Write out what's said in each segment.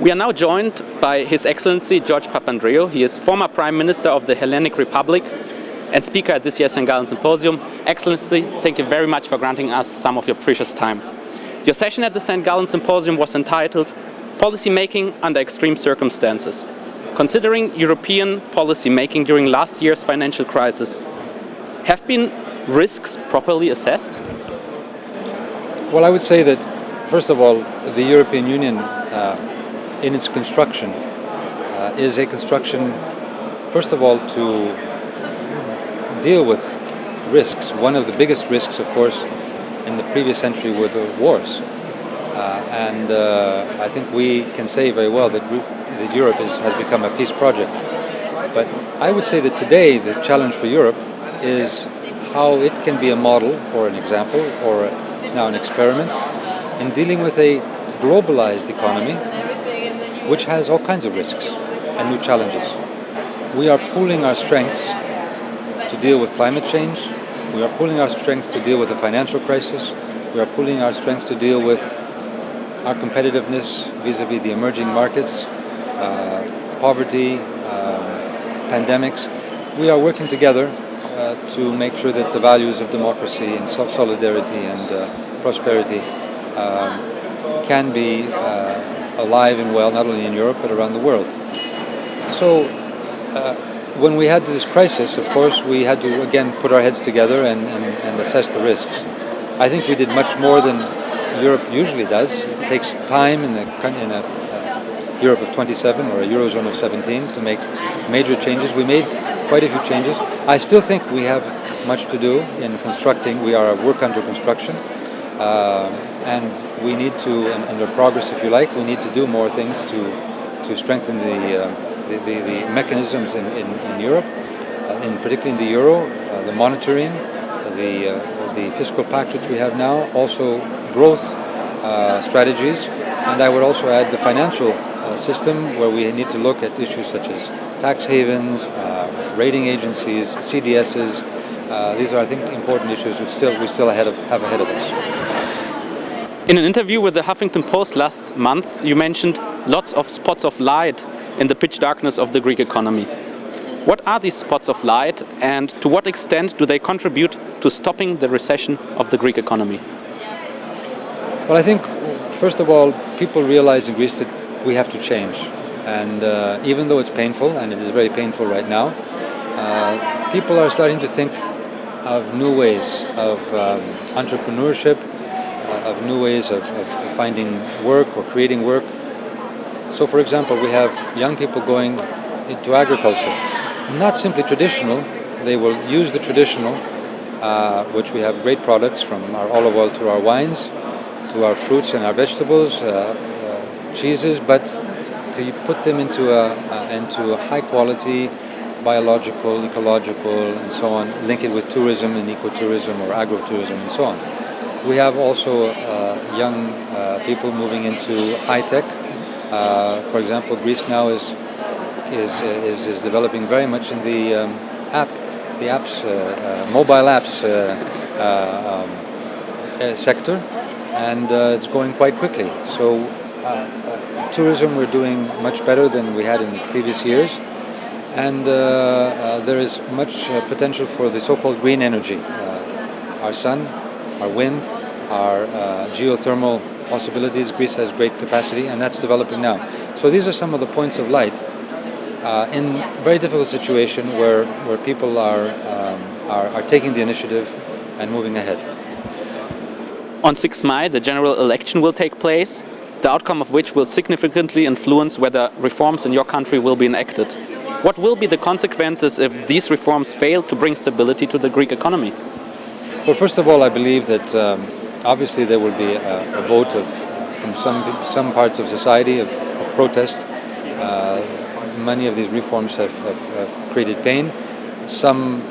We are now joined by His Excellency George Papandreou. He is former Prime Minister of the Hellenic Republic and speaker at this year's Gallen Symposium. Excellency, thank you very much for granting us some of your precious time. Your session at the St. Gallen Symposium was entitled Policy Making Under Extreme Circumstances. Considering European policy making during last year's financial crisis, have been risks properly assessed? Well, I would say that, first of all, the European Union in its construction is a construction, first of all, to deal with risks. One of the biggest risks, of course, in the previous century were the wars. And I think we can say very well that Europe has become a peace project. But I would say that today the challenge for Europe is how it can be a model or an example, or it's now an experiment, in dealing with a globalized economy which has all kinds of risks and new challenges. We are pooling our strengths to deal with climate change. We are pooling our strengths to deal with the financial crisis. We are pooling our strengths to deal with our competitiveness vis-a-vis the emerging markets, poverty, pandemics. We are working together to make sure that the values of democracy and solidarity and prosperity can be alive and well, not only in Europe but around the world. So when we had this crisis, of course, we had to again put our heads together and assess the risks. I think we did much more than Europe usually does. It takes time in a Europe of 27 or a Eurozone of 17 to make major changes. We made quite a few changes. I still think we have much to do in constructing. We are a work under construction. And we need to, under progress if you like, we need to do more things to strengthen the mechanisms in Europe, particularly in the euro, the monitoring, the fiscal pact which we have now, also growth strategies, and I would also add the financial system, where we need to look at issues such as tax havens, rating agencies, CDSs. These are, I think, important issues which we still have ahead of us. In an interview with the Huffington Post last month, you mentioned lots of spots of light in the pitch darkness of the Greek economy. What are these spots of light, and to what extent do they contribute to stopping the recession of the Greek economy? Well, I think, first of all, people realize in Greece that we have to change. And even though it's painful, and it is very painful right now, people are starting to think of new ways of entrepreneurship, of new ways of finding work or creating work. So, for example, we have young people going into agriculture. Not simply traditional, they will use the traditional, which we have great products, from our olive oil to our wines, to our fruits and our vegetables, cheeses, but to put them into a high quality, biological, ecological, and so on, link it with tourism and ecotourism or agrotourism and so on. We have also young people moving into high tech. For example, Greece now is developing very much in the mobile apps sector, and it's going quite quickly. So tourism, we're doing much better than we had in previous years, and there is much potential for the so-called green energy. Our sun, our wind, our geothermal possibilities. Greece has great capacity, and that's developing now. So these are some of the points of light in very difficult situation where people are taking the initiative and moving ahead. On 6 May, the general election will take place, the outcome of which will significantly influence whether reforms in your country will be enacted. What will be the consequences if these reforms fail to bring stability to the Greek economy? Well, first of all, I believe that obviously there will be a vote from some parts of society of protest. Many of these reforms have created pain. Some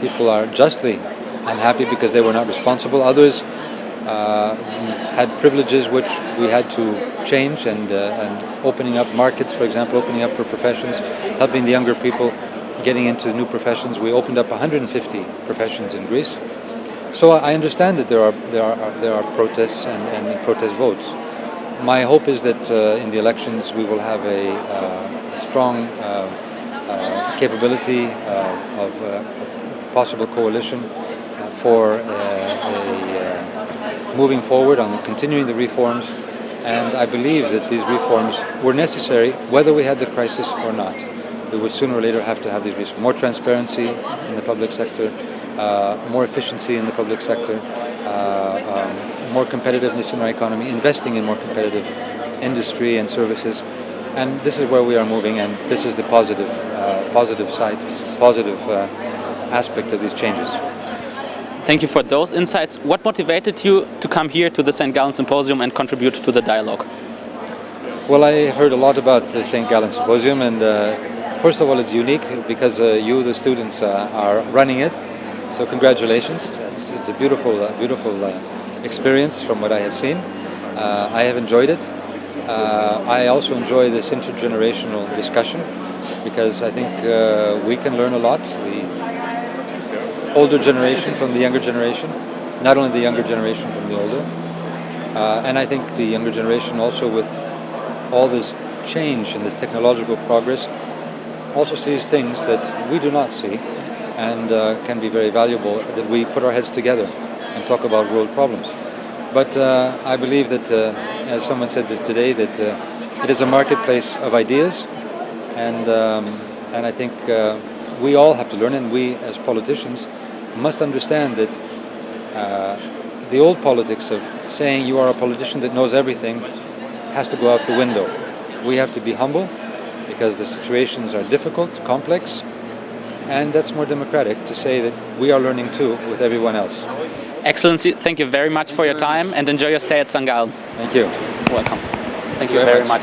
people are justly unhappy because they were not responsible. Others had privileges which we had to change, and opening up markets, for example, opening up for professions, helping the younger people getting into new professions. We opened up 150 professions in Greece. So I understand that there are protests and protest votes. My hope is that in the elections we will have a strong capability of a possible coalition for moving forward on continuing the reforms, and I believe that these reforms were necessary whether we had the crisis or not. We would sooner or later have to have these reforms. More transparency in the public sector, more efficiency in the public sector, more competitiveness in our economy, investing in more competitive industry and services, and this is where we are moving, and this is the positive aspect of these changes. Thank you for those insights. What motivated you to come here to the St. Gallen Symposium and contribute to the dialogue? Well, I heard a lot about the St. Gallen Symposium, and first of all, it's unique because you, the students, are running it. So congratulations. It's a beautiful experience from what I have seen. I have enjoyed it. I also enjoy this intergenerational discussion because I think we can learn a lot. The older generation from the younger generation, not only the younger generation from the older. And I think the younger generation also, with all this change and this technological progress, also sees things that we do not see, and can be very valuable that we put our heads together and talk about world problems. But I believe that, as someone said this today, that it is a marketplace of ideas, and I think we all have to learn, and we as politicians must understand that the old politics of saying you are a politician that knows everything has to go out the window. We have to be humble because the situations are difficult, complex, and that's more democratic to say that we are learning too with everyone else. Excellency, thank you very much for your time and enjoy your stay at St. Gallen. Thank you. Welcome. Thank you very much.